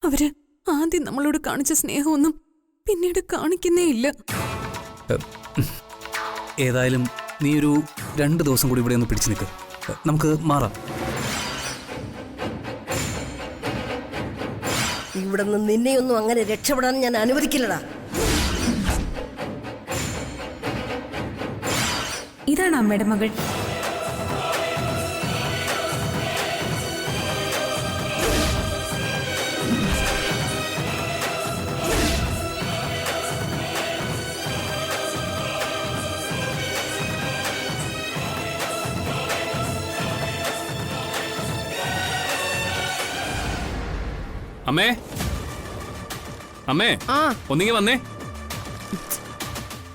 അവര് ആദ്യം നമ്മളോട് കാണിച്ച സ്നേഹമൊന്നും പിന്നീട് കാണിക്കുന്നേ ഇല്ല. ഏതായാലും നീ ഒരു 2 ദിവസം കൂടി ഇവിടെ ഒന്ന് പിടിച്ചു നിൽക്ക്. നമുക്ക് മാറാം. ഇവിടെ നിന്ന് നിന്നെയൊന്നും അങ്ങനെ രക്ഷപ്പെടാൻ ഞാൻ അനുവദിക്കില്ലടാ. ഇതാണ് അമ്മയുടെ മകൾ. അമ്മേ, അമ്മേ, ഒന്നിങ്ങി വന്നേ.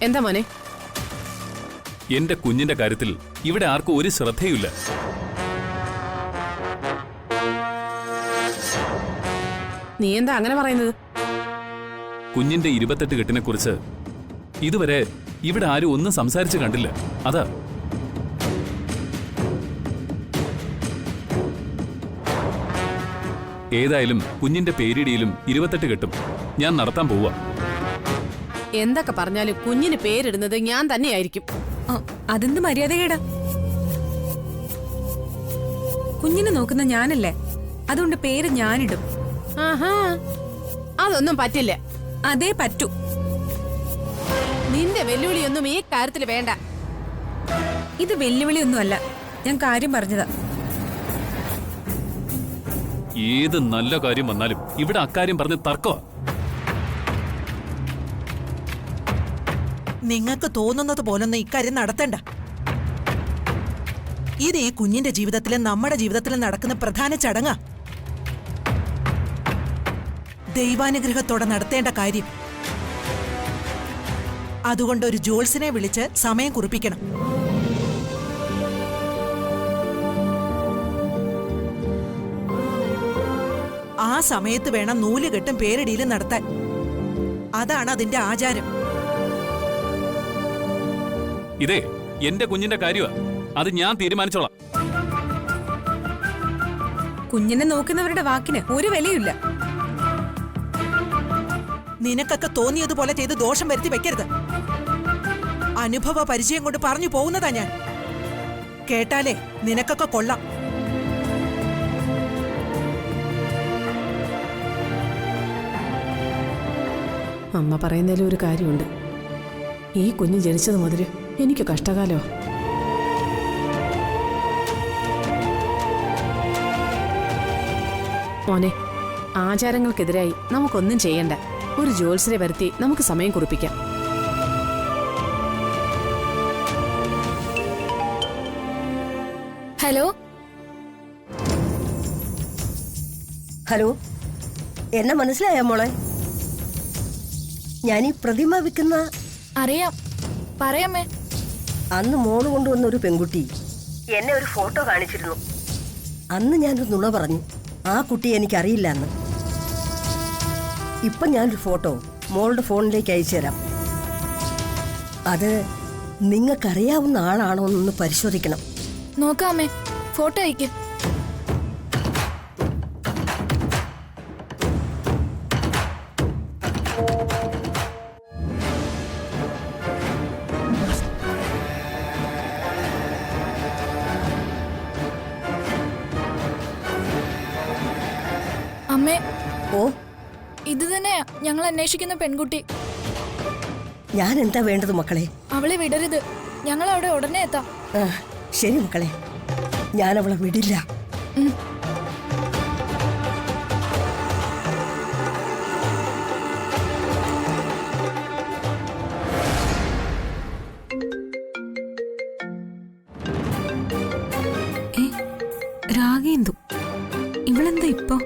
എന്താ മോനെ? എന്റെ കുഞ്ഞിന്റെ കാര്യത്തിൽ ഇവിടെ ആർക്കും ഒരു ശ്രദ്ധയുമില്ല. നീ എന്താ അങ്ങനെ പറയുന്നത്? കുഞ്ഞിന്റെ 28 കെട്ടിനെ കുറിച്ച് ഇതുവരെ ഇവിടെ ആരും ഒന്നും സംസാരിച്ചു കണ്ടില്ല. അതാ ഏതായാലും കുഞ്ഞിന്റെ പേരിടിയിലും 28 കെട്ടും ഞാൻ നടത്താൻ പോവാ. എന്തൊക്കെ പറഞ്ഞാലും കുഞ്ഞിന് പേരിടുന്നത് ഞാൻ തന്നെയായിരിക്കും. അതെന്ത് മര്യാദകേടാ? കുഞ്ഞിനെ നോക്കുന്ന ഞാനല്ലേ, അതുകൊണ്ട് പേര് ഞാനിടും. ആഹാ, അതൊന്നും പറ്റില്ല. അതേ പറ്റൂ. നിന്റെ വെല്ലുവിളിയൊന്നും ഈ കാര്യത്തിൽ വേണ്ട. ഇത് വെല്ലുവിളിയൊന്നുമല്ല, ഞാൻ കാര്യം പറഞ്ഞതാ. ഏത് നല്ല കാര്യം വന്നാലും ഇവിടെ അക്കാര്യം പറഞ്ഞ് തർക്കമാ. നിങ്ങൾക്ക് തോന്നുന്നത് പോലൊന്നും ഇക്കാര്യം നടത്തണ്ട. ഇത് ഈ കുഞ്ഞിന്റെ ജീവിതത്തിലും നമ്മുടെ ജീവിതത്തിലും നടക്കുന്ന പ്രധാന ചടങ്ങാ. ദൈവാനുഗ്രഹത്തോടെ നടത്തേണ്ട കാര്യം. അതുകൊണ്ട് ഒരു ജോത്സ്യനെ വിളിച്ച് സമയം കുറിപ്പിക്കണം. ആ സമയത്ത് വേണം നൂലുകെട്ടും പേരിടിയിലും നടത്താൻ. അതാണ് അതിന്റെ ആചാരം. ഇതേ എന്റെ കുഞ്ഞിന്റെ കാര്യമാ, അത് ഞാൻ തീരുമാനിച്ചോളാം. കുഞ്ഞിനെ നോക്കുന്നവരുടെ വാക്കിന് ഒരു വിലയില്ല. നിനക്കൊക്കെ തോന്നിയതുപോലെ ചെയ്ത് ദോഷം വരുത്തി വെക്കരുത്. അനുഭവ പരിചയം കൊണ്ട് പറഞ്ഞു പോകുന്നതാ ഞാൻ. കേട്ടാലേ നിനക്കൊക്കെ കൊള്ളാം. അമ്മ പറയുന്നതിലും ഒരു കാര്യമുണ്ട്. ഈ കുഞ്ഞ് ജനിച്ചത് മുതൽ എനിക്ക് കഷ്ടകാലോ. മോനെ, ആചാരങ്ങൾക്കെതിരായി നമുക്കൊന്നും ചെയ്യണ്ട. ഒരു ജോത്സ്യരെ വരുത്തി നമുക്ക് സമയം കുറിപ്പിക്കാം. ഹലോ ഹലോ, എന്നെ മനസ്സിലായോ മോളെ? ഞാനീ പ്രതിമ വിൽക്കുന്ന... അറിയാം, പറയാമേ. അന്ന് മോള് കൊണ്ടുവന്ന ഒരു പെൺകുട്ടി എന്നെ ഒരു ഫോട്ടോ കാണിച്ചിരുന്നു. അന്ന് ഞാനൊരു നുണ പറഞ്ഞു, ആ കുട്ടിയെ എനിക്കറിയില്ല എന്ന്. ഇപ്പം ഞാനൊരു ഫോട്ടോ മോളുടെ ഫോണിലേക്ക് അയച്ചു തരാം. അത് നിങ്ങൾക്കറിയാവുന്ന ആളാണോ എന്നൊന്ന് പരിശോധിക്കണം. നോക്കാമേ, ഫോട്ടോ അയക്ക്. അമ്മേ, ഓ, ഇത് തന്നെയാ ഞങ്ങൾ അന്വേഷിക്കുന്ന പെൺകുട്ടി. ഞാൻ എന്താ വേണ്ടത് മക്കളെ? അവളെ വിടരുത്, ഞങ്ങൾ അവിടെ ഉടനെ എത്താം. ശരി മക്കളെ, ഞാൻ അവളെ വിടില്ല. രാഗേന്ദു, ഇവളെന്താ ഇപ്പൊ?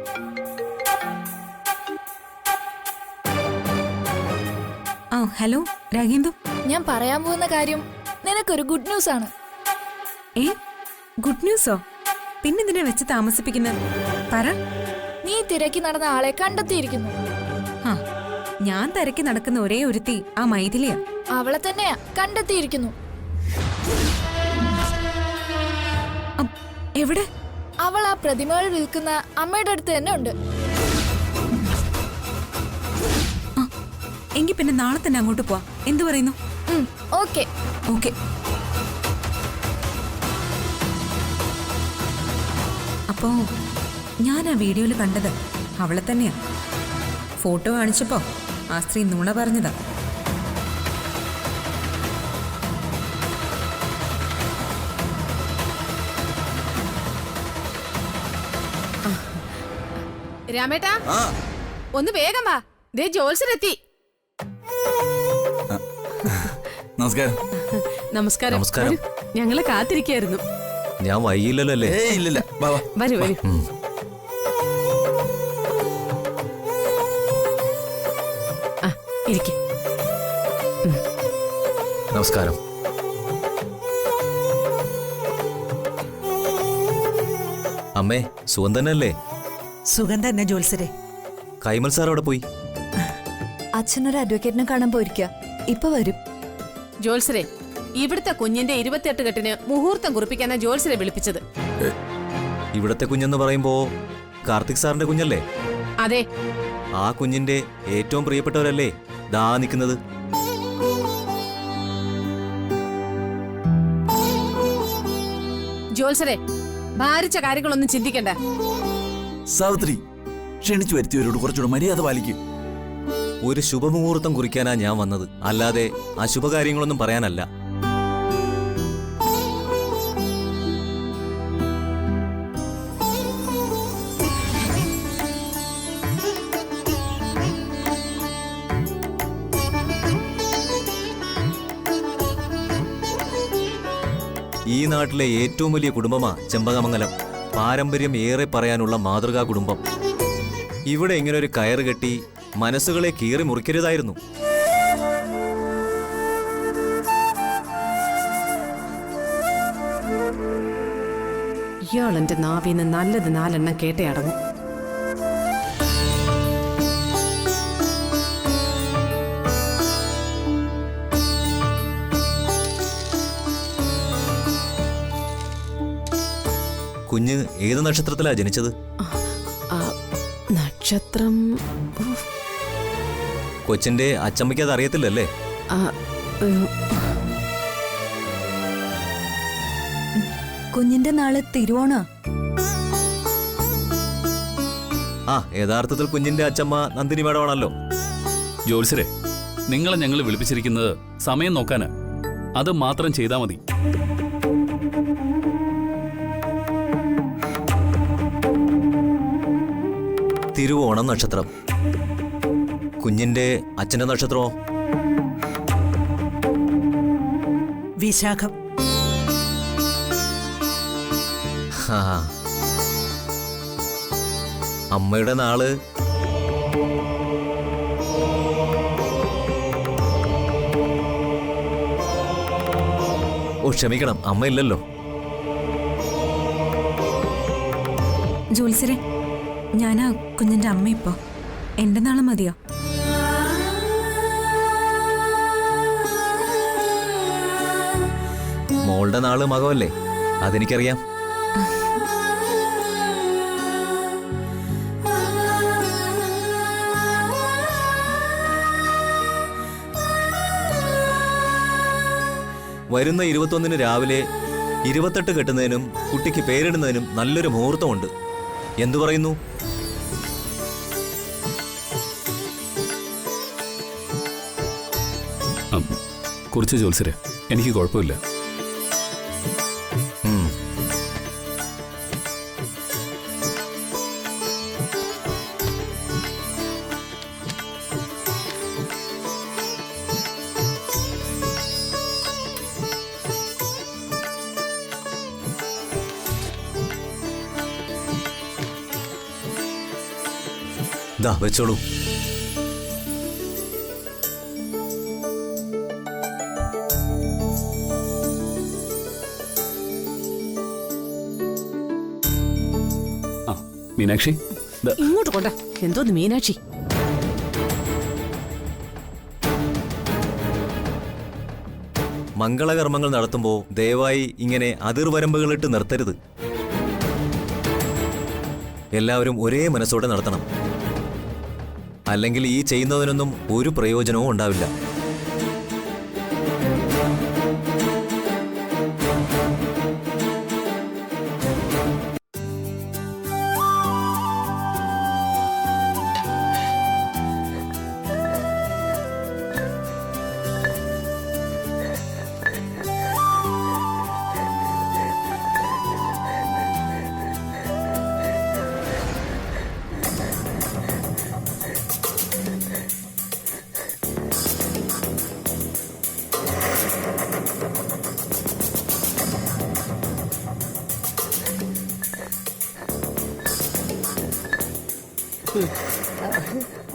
ഹലോ രാഗേന്ദു, ഞാൻ പറയാൻ പോകുന്ന കാര്യം നിനക്കൊരു ഗുഡ് ന്യൂസ് ആണ്. ഗുഡ് ന്യൂസോ? പിന്നെന്തിനാ വെച്ച് താമസിപ്പിക്കുന്നത്? പറ. നീ തിരക്കി നടന്ന ആളെ കണ്ടെത്തിയിരിക്കുന്നു. ഞാൻ തിരക്കി നടക്കുന്ന ഒരേ ഒരുത്തി ആ മൈഥിലിയാ. അവളെ തന്നെയാ കണ്ടെത്തിയിരിക്കുന്നു. എവിടെ? അവൾ ആ പ്രതിമകൾ വിൽക്കുന്ന അമ്മയുടെ അടുത്ത് തന്നെ ഉണ്ട്. എങ്കിൽ പിന്നെ നാളെ തന്നെ അങ്ങോട്ട് പോവാം. എന്തു പറയുന്നു? ഓക്കെ. ഓക്കെ. അപ്പോ ഞാൻ ആ വീഡിയോയിൽ കണ്ടത് അവളെ തന്നെയാ. ഫോട്ടോ കാണിച്ചപ്പോ ആ സ്ത്രീ നുണ പറഞ്ഞതാ. രാമേട്ടാ, ഒന്ന് വേഗം വാ, ദേ ജോത്സരെത്തി. നമസ്കാരം. നമസ്കാരം. നമസ്കാരം. വരൂ, ഞങ്ങള് കാത്തിരിക്കായിരുന്നു. ഞാൻ വൈകില്ലല്ലോ അല്ലേ? ഇല്ലില്ല. വരൂ വരൂ. ആ, ഇരിക്ക്. നമസ്കാരം. അമ്മേ, സുഖം തന്നെയല്ലേ? സുഖം തന്നെ ജോത്സരെ. കൈമൽ സാർ അവിടെ പോയി. അച്ഛനൊരു അഡ്വക്കേറ്റിനെ കാണാൻ പോയിരിക്കുക. ഇപ്പൊ വരും. ജോത്സരെ, ഇവിടുത്തെ കുഞ്ഞിന്റെ 28 കെട്ടിന് മുഹൂർത്തം കുറിപ്പിക്കാനാ ജോത്സരെ വിളിപ്പിച്ചത്. ഇവിടത്തെ കുഞ്ഞെന്ന് പറയുമ്പോ കാർത്തിക് സാറിന്റെ കുഞ്ഞല്ലേ? അതെ. ആ കുഞ്ഞിന്റെ ഏറ്റവും പ്രിയപ്പെട്ടവരല്ലേ ദാ നിൽക്കുന്നത്? ജോത്സരെ, ഭാരിച്ച കാര്യങ്ങളൊന്നും ചിന്തിക്കണ്ട. സാവിത്രി, ക്ഷണിച്ചു വരുത്തിയവരോട് കുറച്ചുകൂടെ മര്യാദ പാലിക്കും. ഒരു ശുഭമുഹൂർത്തം കുറിക്കാനാ ഞാൻ വന്നത്, അല്ലാതെ അശുഭകാര്യങ്ങളൊന്നും പറയാനല്ല. ഈ നാട്ടിലെ ഏറ്റവും വലിയ കുടുംബമാ ചെമ്പകമംഗലം. പാരമ്പര്യം ഏറെ പറയാനുള്ള മാതൃകാ കുടുംബം. ഇവിടെ ഇങ്ങനെ ഒരു കയറ് കെട്ടി മനസ്സുകളെ കീറി മുറിക്കരുതായിരുന്നു. ഇയാളെന്റെ നാവിന്ന് നല്ലത് 4 എണ്ണം കേട്ടേ അടങ്ങും. കുഞ്ഞ് ഏത് നക്ഷത്രത്തിലാ ജനിച്ചത്? നക്ഷത്രം കൊച്ചിന്റെ അച്ചമ്മയ്ക്ക് അത് അറിയത്തില്ലല്ലേ? കുഞ്ഞിന്റെ നാളെ തിരുവോണ. ആ, യഥാർത്ഥത്തിൽ കുഞ്ഞിന്റെ അച്ചമ്മ നന്ദിനി മേഡമാണല്ലോ. ജോത്സരെ, നിങ്ങളെ ഞങ്ങൾ വിളിപ്പിച്ചിരിക്കുന്നത് സമയം നോക്കാന്. അത് മാത്രം ചെയ്താൽ മതി. തിരുവോണം നക്ഷത്രം. കുഞ്ഞിന്റെ അച്ഛന്റെ നക്ഷത്രമോ? വിശാഖം. ആ, അമ്മയുടെ നാള് ഓ, ക്ഷമിക്കണം, അമ്മ ഇല്ലല്ലോ. ജോത്സരെ, ഞാനാ കുഞ്ഞിന്റെ അമ്മ. ഇപ്പോ എന്റെ നാളെ മതിയോ? മോളുടെ നാള് മകമല്ലേ, അതെനിക്കറിയാം. വരുന്ന 21-ന് രാവിലെ 28 കെട്ടുന്നതിനും കുട്ടിക്ക് പേരിടുന്നതിനും നല്ലൊരു മുഹൂർത്തമുണ്ട്. എന്തു പറയുന്നു? കുറിച്ച് ജോത്സരെ, എനിക്ക് കുഴപ്പമില്ല. ദാ വെച്ചോളൂ. മീനാക്ഷി, ഇങ്ങോട്ട് കൊണ്ട. എന്തോന്ന് മീനാക്ഷി? മംഗളകർമ്മങ്ങൾ നടത്തുമ്പോൾ ദയവായി ഇങ്ങനെ അതിർവരമ്പുകളിട്ട് നിർത്തരുത്. എല്ലാവരും ഒരേ മനസ്സോടെ നടത്തണം. അല്ലെങ്കിൽ ഈ ചെയ്യുന്നതിനൊന്നും ഒരു പ്രയോജനവും ഉണ്ടാവില്ല.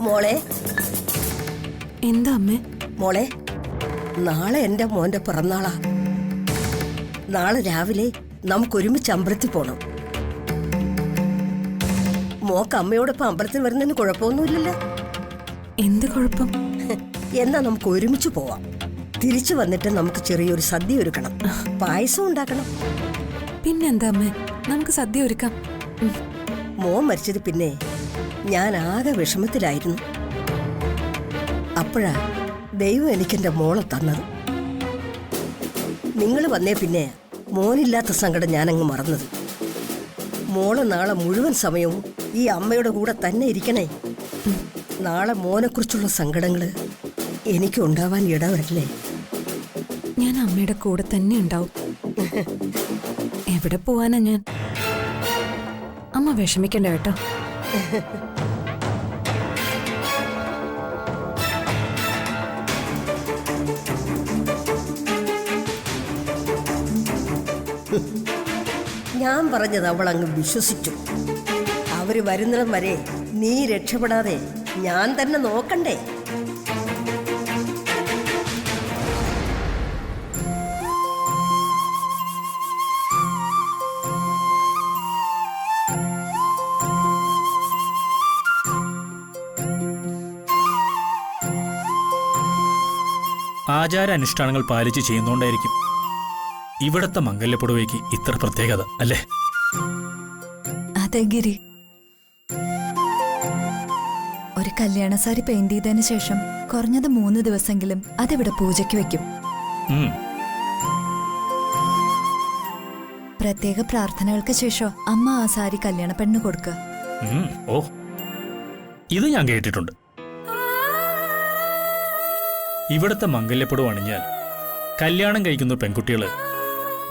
മോളെ, എന്താ അമ്മേ? മോളെ, നാളെ എൻ്റെ മോൻ്റെ പിറന്നാളാ. നാളെ രാവിലെ നമുക്കൊരുമിച്ച് അമ്പലത്തിൽ പോണം. മോക്ക് അമ്മയോടൊപ്പം അമ്പലത്തിൽ വരുന്നതിന് കുഴപ്പമൊന്നുമില്ലല്ലോ. എന്ത് കുഴപ്പം? എന്നാ നമുക്ക് ഒരുമിച്ച് പോവാം. തിരിച്ചു വന്നിട്ട് നമുക്ക് ചെറിയൊരു സദ്യ ഒരുക്കണം, പായസം ഉണ്ടാക്കണം. പിന്നെന്താ അമ്മേ, നമുക്ക് സദ്യ ഒരുക്കാം. മോൻ മരിച്ചത് പിന്നെ ഞാൻ ആകെ വിഷമത്തിലായിരുന്നു. അപ്പോഴാ ദൈവം എനിക്കെന്റെ മോളെ തന്നത്. നിങ്ങൾ വന്നേ പിന്നെ മോനില്ലാത്ത സങ്കടം ഞാനങ്ങ് മറന്നത്. മോള് നാളെ മുഴുവൻ സമയവും ഈ അമ്മയുടെ കൂടെ തന്നെ ഇരിക്കണേ. നാളെ മോനെക്കുറിച്ചുള്ള സങ്കടങ്ങൾ എനിക്ക് ഉണ്ടാവാൻ ഇടവരില്ലേ? ഞാൻ അമ്മയുടെ കൂടെ തന്നെ ഉണ്ടാവും. എവിടെ പോവാനാ ഞാൻ? അമ്മ വിഷമിക്കണ്ട കേട്ടോ. ഞാൻ പറഞ്ഞത് അവൾ അങ്ങ് വിശ്വസിച്ചു. അവര് വരുന്നിടം വരെ നീ രക്ഷപ്പെടാതെ ഞാൻ തന്നെ നോക്കണ്ടേ? ആചാരാനുഷ്ഠാനങ്ങൾ പാലിച്ച് ചെയ്യുന്നോണ്ടായിരിക്കും ഇവിടത്തെ മംഗല്യപ്പുടവയ്ക്ക് ഇത്ര പ്രത്യേകത അല്ലേ? അതെ ഗിരി, ഒരു കല്യാണ സാരി പെയിന്റ് ചെയ്തതിന് ശേഷം കുറഞ്ഞത് 3 ദിവസമെങ്കിലും അതിവിടെ പൂജയ്ക്ക് വെക്കും. പ്രത്യേക പ്രാർത്ഥനകൾക്ക് ശേഷം അമ്മ ആ സാരി കല്യാണ പെണ്ണ് കൊടുക്കുക. ഓ, ഇത് ഞാൻ കേട്ടിട്ടുണ്ട്. ഇവിടത്തെ മംഗല്യപ്പുടവ് അണിഞ്ഞാൽ കല്യാണം കഴിക്കുന്ന പെൺകുട്ടികള്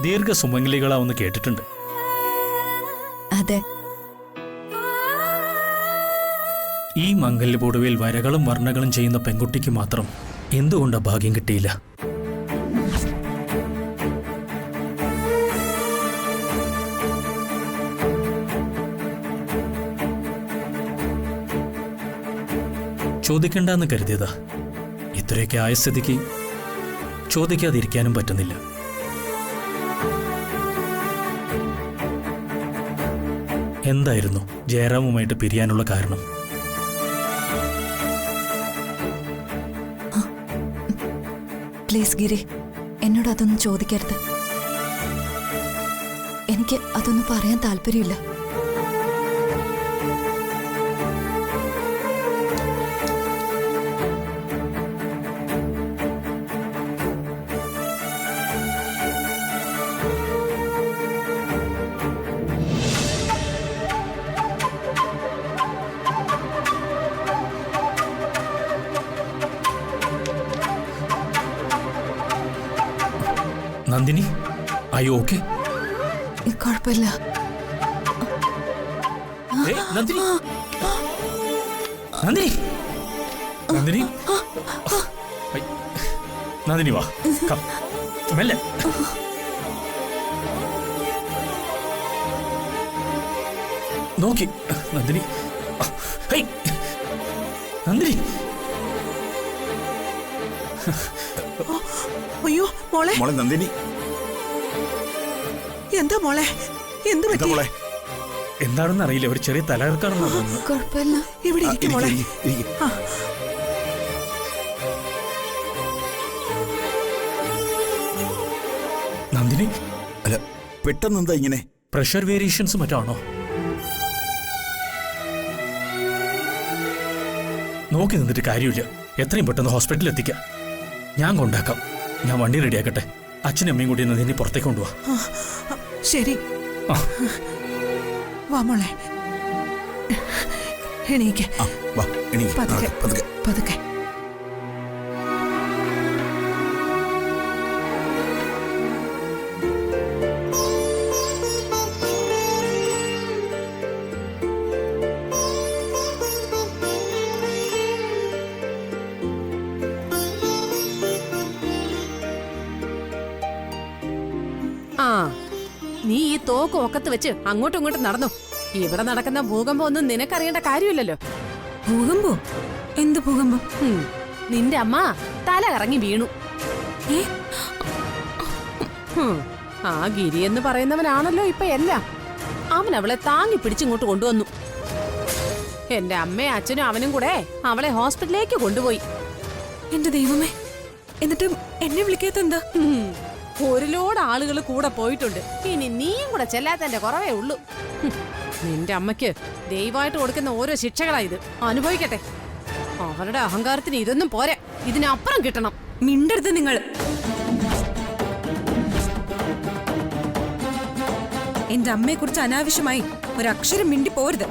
ദീർഘസുമംഗലികളാവെന്ന് കേട്ടിട്ടുണ്ട്. അതെ, ഈ മംഗല്യപ്പുടവയിൽ വരകളും വർണ്ണകളും ചെയ്യുന്ന പെൺകുട്ടിക്ക് മാത്രം എന്തുകൊണ്ടാ ഭാഗ്യം കിട്ടിയില്ല? ചോദിക്കണ്ടെന്ന് കരുതിയതാ. ഇത്രയൊക്കെ ആയ സ്ഥിതിക്ക് ചോദിക്കാതിരിക്കാനും പറ്റുന്നില്ല. എന്തായിരുന്നു ജയറാമുമായിട്ട് പിരിയാനുള്ള കാരണം? പ്ലീസ് ഗിരി, എന്നോട് അതൊന്നും ചോദിക്കരുത്. എനിക്ക് അതൊന്നും പറയാൻ താല്പര്യമില്ല. നന്ദിനി, അയ്യോ ഓക്കെ? കുഴപ്പമില്ല. നന്ദിനി, നന്ദിനി, നന്ദിനി, നന്ദിനി വാ, മെല്ലെ. നോക്കി നന്ദിനി, നന്ദിനി. അയ്യോ മോളെ, മോളെ നന്ദിനി, എന്താ മോളെ, എന്ത് എന്താ പറ്റി? മോളെ? എന്താണെന്ന് അറിയില്ല, ഒരു ചെറിയ തലകറക്കാണെന്ന് തോന്നുന്നു. കുഴപ്പമില്ല. ഇവിടെ ഇരിക്കും മോളെ. ആ, നന്ദിനി, അല്ല, പെട്ടെന്ന് എന്താ ഇങ്ങനെ? പ്രഷർ വേരിയേഷൻസ് മറ്റാണോ? നോക്കി നിന്നിട്ട് കാര്യമില്ല. എത്രയും പെട്ടെന്ന് ഹോസ്പിറ്റലിൽ എത്തിക്കാം. ഞാൻ കൊണ്ടാക്കാം. ഞാൻ വണ്ടി റെഡിയാക്കട്ടെ. അച്ഛനും അമ്മയും കൂടി നിന്നെ പുറത്തേക്ക് കൊണ്ടുപോവാ. ശരി, വാ മോളെ, എണീക്ക്. പതുക്കെ പതുക്കെ. ആ, നീ ഈ തോക്ക് ഒക്കത്ത് വെച്ച് അങ്ങോട്ടും ഇങ്ങോട്ടും നടന്നു. ഇവിടെ നടക്കുന്ന ഭൂകമ്പം ഒന്നും നിനക്കറിയേണ്ട കാര്യമില്ലല്ലോ. ഭൂകമ്പോ? എന്ത് ഭൂകമ്പം? നിന്റെ അമ്മ തല കറങ്ങി വീണു. ആ ഗിരി എന്ന് പറയുന്നവനാണല്ലോ ഇപ്പൊ എല്ലാം. അവൻ അവളെ താങ്ങി പിടിച്ചിങ്ങോട്ട് കൊണ്ടുവന്നു. എന്റെ അമ്മയും അച്ഛനും അവനും കൂടെ അവളെ ഹോസ്പിറ്റലിലേക്ക് കൊണ്ടുപോയി. എന്റെ ദൈവമേ, എന്നിട്ട് എന്നെ വിളിക്കാത്തെന്താ? ഒരു ലോഡ് ആളുകൾ കൂടെ പോയിട്ടുണ്ട്. ഇനി നീയും കൂടെ ചെല്ലാത്തതിന്റെ കുറവേ ഉള്ളൂ. നിന്റെ അമ്മയ്ക്ക് ദൈവമായിട്ട് കൊടുക്കുന്ന ഓരോ ശിക്ഷകളാ ഇത്. അനുഭവിക്കട്ടെ. അവരുടെ അഹങ്കാരത്തിന് ഇതൊന്നും പോരെ, ഇതിനപ്പുറം കിട്ടണം. മിണ്ടരുത് നിങ്ങൾ. എന്റെ അമ്മയെ കുറിച്ച് അനാവശ്യമായി ഒരക്ഷരം മിണ്ടി പോരുത്.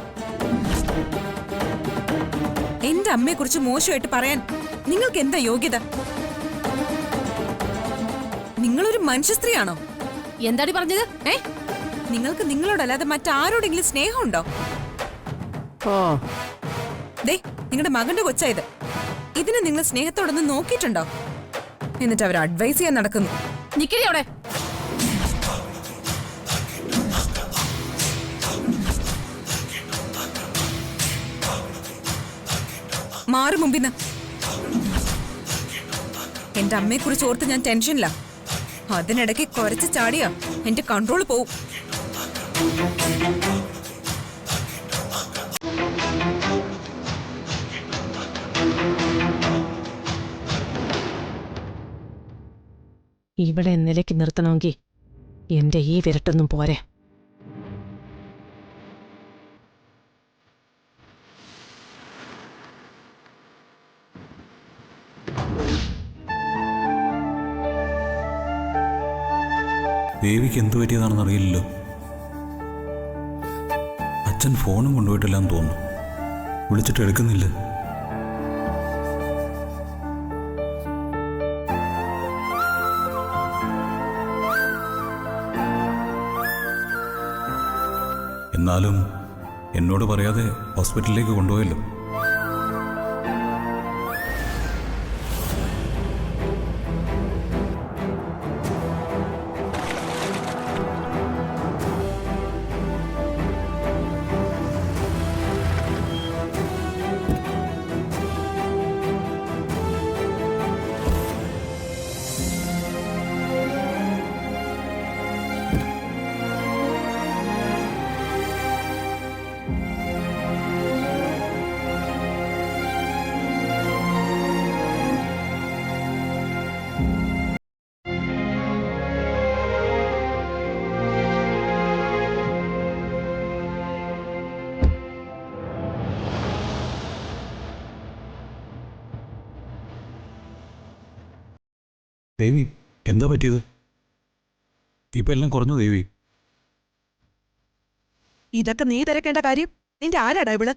എന്റെ അമ്മയെ കുറിച്ച് മോശമായിട്ട് പറയാൻ നിങ്ങൾക്ക് എന്താ യോഗ്യത? നിങ്ങളൊരു മനുഷ്യ സ്ത്രീയാണോ? എന്താടി പറഞ്ഞത്? നിങ്ങൾക്ക് നിങ്ങളോടല്ലാതെ മറ്റാരോടെങ്കിലും സ്നേഹമുണ്ടോ? ദേ, നിങ്ങളുടെ മകന്റെ കൊച്ചായത്. ഇതിന് നിങ്ങൾ സ്നേഹത്തോടൊന്ന് നോക്കിയിട്ടുണ്ടോ? എന്നിട്ട് അവർ അഡ്വൈസ് ചെയ്യാൻ നടക്കുന്നു. നിക്കടി അവിടെ. മാറു മുമ്പിന്ന്. എന്റെ അമ്മയെ കുറിച്ച് ഓർത്ത് ഞാൻ ടെൻഷനില്ല. അതിനിടയ്ക്ക് കുറച്ച് ചാടിയാ എന്റെ കൺട്രോൾ പോവും. ഇവിടെ നിലയ്ക്ക് നിർത്തണമെങ്കിൽ എന്റെ ഈ വിരട്ടൊന്നും പോരെ. ദേവിക്ക് എന്തു പറ്റിയതാണെന്ന് അറിയില്ലല്ലോ. അച്ഛൻ ഫോണും കൊണ്ടുപോയിട്ടില്ലാന്ന് തോന്നുന്നു. വിളിച്ചിട്ട് എടുക്കുന്നില്ല. എന്നാലും എന്നോട് പറയാതെ ഹോസ്പിറ്റലിലേക്ക് കൊണ്ടുപോയല്ലോ. ദേവി, എന്താ പറ്റിയത്? ഇപ്പൊ എല്ലാം കുറഞ്ഞു ദേവി. ഇതൊക്കെ നീ തിരക്കേണ്ട കാര്യം? നിന്റെ ആരാടാ ഇവള്?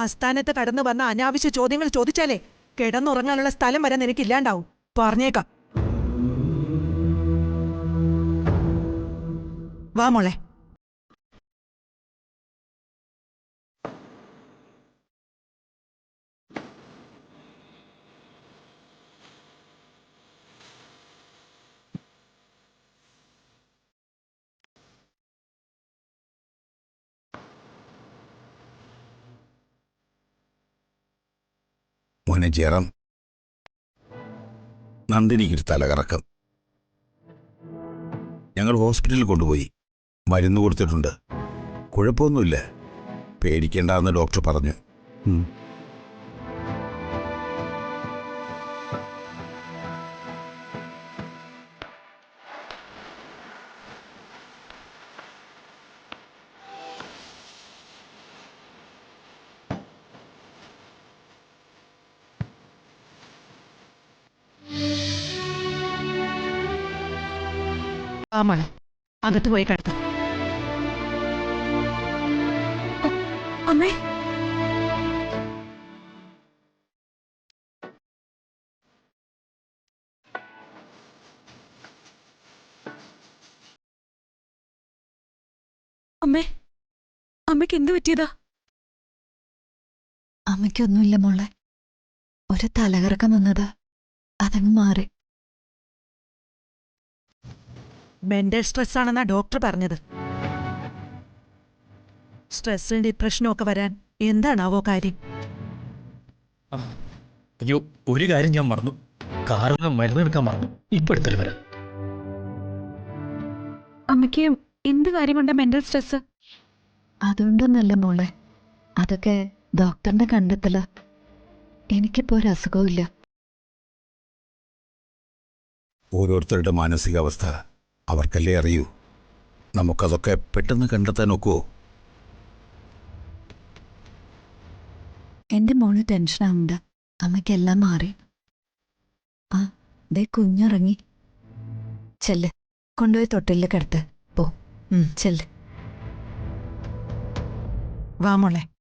ആസ്ഥാനത്ത് കടന്നു വന്ന അനാവശ്യ ചോദ്യങ്ങൾ ചോദിച്ചാലേ കിടന്നുറങ്ങാനുള്ള സ്ഥലം വരെ നിനക്കില്ലാണ്ടാവും. പറഞ്ഞേക്കാം. വാ മോളെ. മോനെ ജയറാം, നന്ദിനിക്ക് തലകറക്കം. ഞങ്ങൾ ഹോസ്പിറ്റലിൽ കൊണ്ടുപോയി. മരുന്ന് കൊടുത്തിട്ടുണ്ട്. കുഴപ്പമൊന്നുമില്ല. പേടിക്കേണ്ടെന്ന് ഡോക്ടർ പറഞ്ഞു. ആ മോളെ അകത്ത് പോയി കിടത്തു. അമ്മേ അമ്മേ അമ്മയ്ക്ക് എന്ത് പറ്റിയതാ? അമ്മയ്ക്കൊന്നുമില്ല മോളെ, ഒരു തലകറക്കം വന്നത്, അതങ്ങ് മാറി. മെന്റൽ സ്ട്രെസ് ആണെന്നാ ഡോക്ടർ പറഞ്ഞത്. സ്ട്രെസ്സും ഡിപ്രഷനും ഒക്കെ വരാൻ എന്താണാവോ കാര്യം? അയ്യോ, ഒരു കാര്യം ഞാൻ മറന്നു. കാറിന് മരുന്നെടുക്കാൻ മറന്നു. ഇപ്പൊ എടുത്തിട്ട് വരാം. അമ്മയ്ക്ക് എന്ത് കാര്യം കൊണ്ടാ മെന്റൽ സ്ട്രെസ്? അതുകൊണ്ടൊന്നല്ല മോളെ, അതൊക്കെ ഡോക്ടറിന്റെ കണ്ടെത്തല. എനിക്കിപ്പോ ഒരു അസുഖമില്ല. ഓരോരുത്തരുടെ മാനസികാവസ്ഥ അവർക്കല്ലേ അറിയൂ. നമുക്കതൊക്കെ പെട്ടെന്ന് കണ്ടെത്താൻ ഒക്കുവോ? എന്റെ മോള് ടെൻഷനാവുണ്ട. അമ്മയ്ക്കെല്ലാം മാറി. ആ ദേ കുഞ്ഞിറങ്ങി. ചെല്ല്, കൊണ്ടുപോയി തൊട്ടില് കിടത്ത്. പോ, ചെല്ല്. വാ മോളെ.